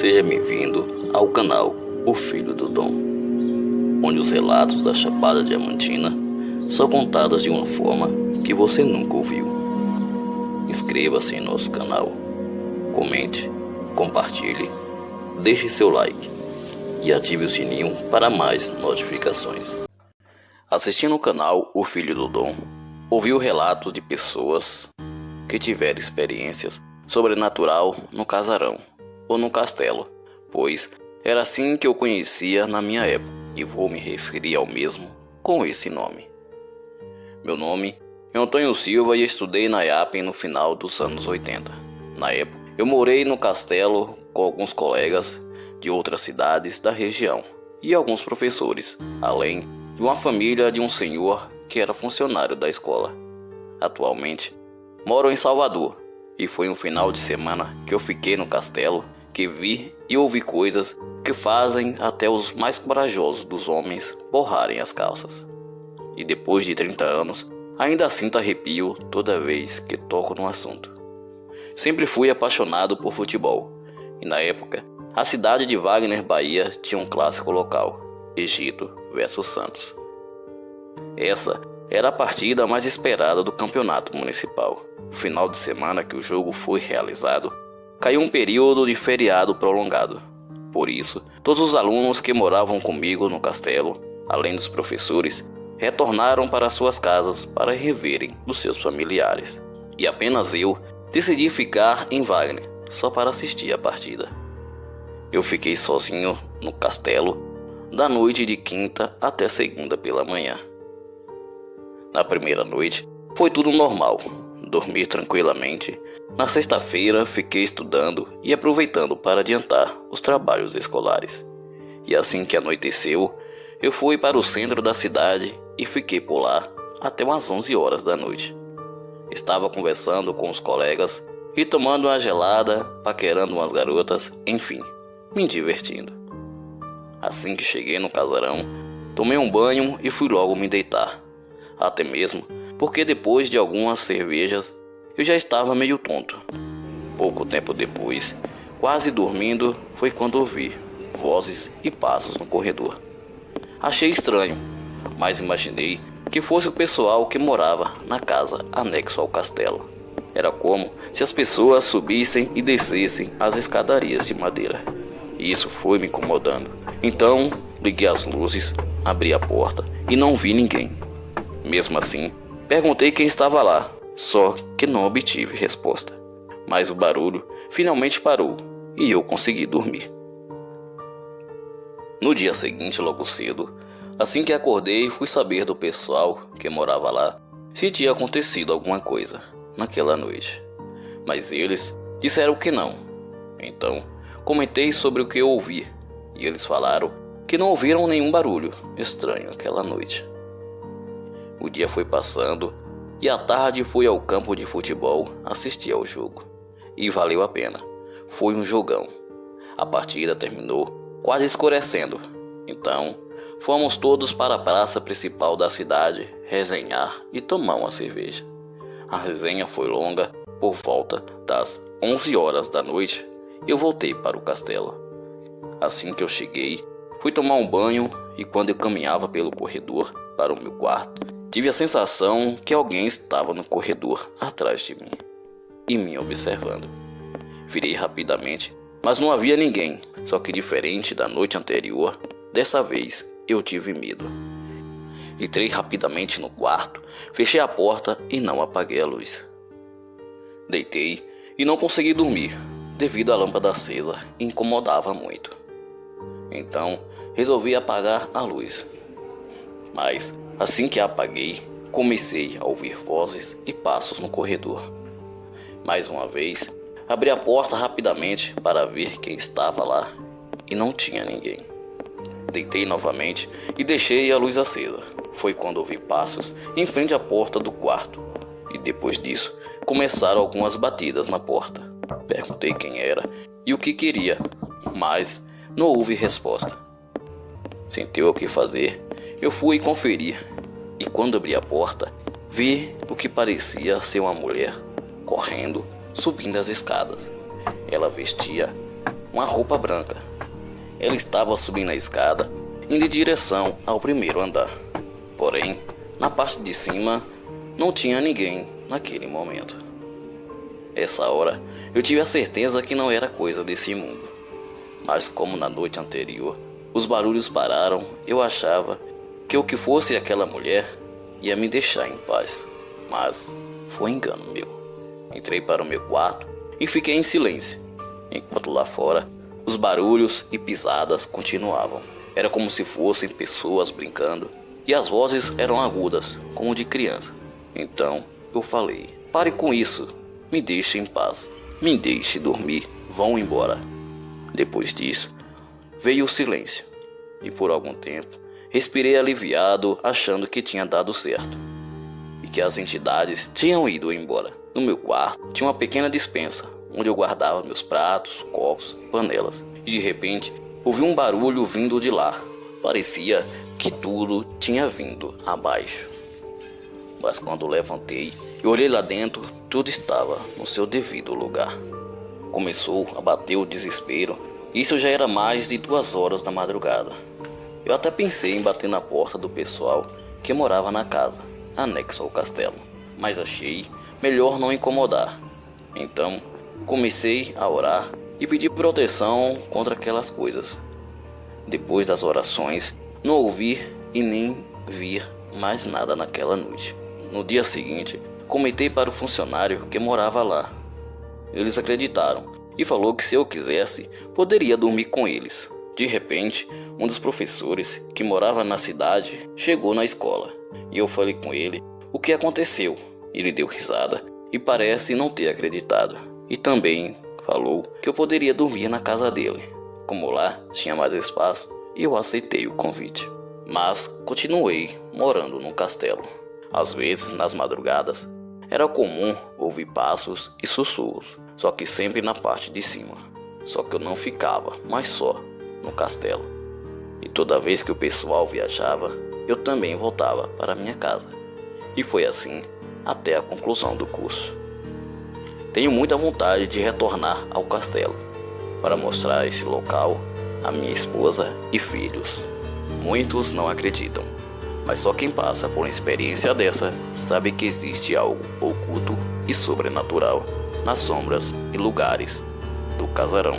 Seja bem-vindo ao canal O Filho do Dom, onde os relatos da Chapada Diamantina são contados de uma forma que você nunca ouviu. Inscreva-se em nosso canal, comente, compartilhe, deixe seu like e ative o sininho para mais notificações. Assistindo o canal O Filho do Dom, ouviu relatos de pessoas que tiveram experiências sobrenatural no casarão ou no castelo, pois era assim que eu conhecia na minha época, e vou me referir ao mesmo com esse nome. Meu nome é Antônio Silva e estudei na IAPEN no final dos anos 80. Na época, eu morei no castelo com alguns colegas de outras cidades da região e alguns professores, além de uma família de um senhor que era funcionário da escola. Atualmente, moro em Salvador e foi um final de semana que eu fiquei no castelo que vi e ouvi coisas que fazem até os mais corajosos dos homens borrarem as calças. E depois de 30 anos, ainda sinto arrepio toda vez que toco no assunto. Sempre fui apaixonado por futebol e na época, a cidade de Wagner, Bahia, tinha um clássico local, Egito versus Santos. Essa era a partida mais esperada do campeonato municipal. No final de semana que o jogo foi realizado, caiu um período de feriado prolongado. Por isso, todos os alunos que moravam comigo no castelo, além dos professores, retornaram para suas casas para reverem os seus familiares. E apenas eu decidi ficar em Wagner, só para assistir a partida. Eu fiquei sozinho no castelo da noite de quinta até segunda pela manhã. Na primeira noite, foi tudo normal. Dormi tranquilamente. Na sexta-feira, fiquei estudando e aproveitando para adiantar os trabalhos escolares. E assim que anoiteceu, eu fui para o centro da cidade e fiquei por lá até umas 11 horas da noite. Estava conversando com os colegas e tomando uma gelada, paquerando umas garotas, enfim, me divertindo. Assim que cheguei no casarão, tomei um banho e fui logo me deitar. Até mesmo porque depois de algumas cervejas eu já estava meio tonto. Pouco tempo depois, quase dormindo, foi quando ouvi vozes e passos no corredor. Achei estranho, mas imaginei que fosse o pessoal que morava na casa anexo ao castelo. Era como se as pessoas subissem e descessem as escadarias de madeira. E isso foi me incomodando. Então, liguei as luzes, abri a porta e não vi ninguém. Mesmo assim, perguntei quem estava lá, só que não obtive resposta. Mas o barulho finalmente parou e eu consegui dormir. No dia seguinte, logo cedo, assim que acordei, fui saber do pessoal que morava lá se tinha acontecido alguma coisa naquela noite. Mas eles disseram que não. Então, comentei sobre o que eu ouvi e eles falaram que não ouviram nenhum barulho estranho aquela noite. O dia foi passando e à tarde fui ao campo de futebol assistir ao jogo. E valeu a pena. Foi um jogão. A partida terminou quase escurecendo. Então, fomos todos para a praça principal da cidade resenhar e tomar uma cerveja. A resenha foi longa. Por volta das 11 horas da noite, eu voltei para o castelo. Assim que eu cheguei, fui tomar um banho e quando eu caminhava pelo corredor para o meu quarto, tive a sensação que alguém estava no corredor atrás de mim e me observando. Virei rapidamente, mas não havia ninguém, só que diferente da noite anterior, dessa vez eu tive medo. Entrei rapidamente no quarto, fechei a porta e não apaguei a luz. Deitei e não consegui dormir, devido à lâmpada acesa incomodava muito. Então, resolvi apagar a luz. Mas, assim que a apaguei, comecei a ouvir vozes e passos no corredor. Mais uma vez, abri a porta rapidamente para ver quem estava lá e não tinha ninguém. Deitei novamente e deixei a luz acesa. Foi quando ouvi passos em frente à porta do quarto e depois disso começaram algumas batidas na porta. Perguntei quem era e o que queria, mas não houve resposta. Sem ter o que fazer, eu fui conferir e quando abri a porta, vi o que parecia ser uma mulher correndo, subindo as escadas. Ela vestia uma roupa branca. Ela estava subindo a escada, indo em direção ao primeiro andar. Porém, na parte de cima, não tinha ninguém naquele momento. Essa hora, eu tive a certeza que não era coisa desse mundo. Mas como na noite anterior, os barulhos pararam, eu achava que o que fosse aquela mulher ia me deixar em paz. Mas foi engano meu. Entrei para o meu quarto e fiquei em silêncio, enquanto lá fora os barulhos e pisadas continuavam. Era como se fossem pessoas brincando e as vozes eram agudas, como de criança. Então eu falei: pare com isso, me deixe em paz, me deixe dormir, vão embora. Depois disso, veio o silêncio e por algum tempo respirei aliviado, achando que tinha dado certo e que as entidades tinham ido embora. No meu quarto tinha uma pequena despensa, onde eu guardava meus pratos, copos, panelas. E de repente, ouvi um barulho vindo de lá. Parecia que tudo tinha vindo abaixo. Mas quando levantei e olhei lá dentro, tudo estava no seu devido lugar. Começou a bater o desespero. Isso já era mais de 2 horas da madrugada. Eu até pensei em bater na porta do pessoal que morava na casa, anexo ao castelo, mas achei melhor não incomodar. Então, comecei a orar e pedir proteção contra aquelas coisas. Depois das orações, não ouvi e nem vi mais nada naquela noite. No dia seguinte, comentei para o funcionário que morava lá. Eles acreditaram e falou que se eu quisesse, poderia dormir com eles. De repente, um dos professores que morava na cidade chegou na escola e eu falei com ele o que aconteceu. Ele deu risada e parece não ter acreditado. E também falou que eu poderia dormir na casa dele. Como lá tinha mais espaço, eu aceitei o convite. Mas continuei morando no castelo. Às vezes, nas madrugadas, era comum ouvir passos e sussurros, só que sempre na parte de cima. Só que eu não ficava, mas só no castelo. E toda vez que o pessoal viajava, eu também voltava para minha casa. E foi assim até a conclusão do curso. Tenho muita vontade de retornar ao castelo para mostrar esse local a minha esposa e filhos. Muitos não acreditam, mas só quem passa por uma experiência dessa sabe que existe algo oculto e sobrenatural nas sombras e lugares do casarão.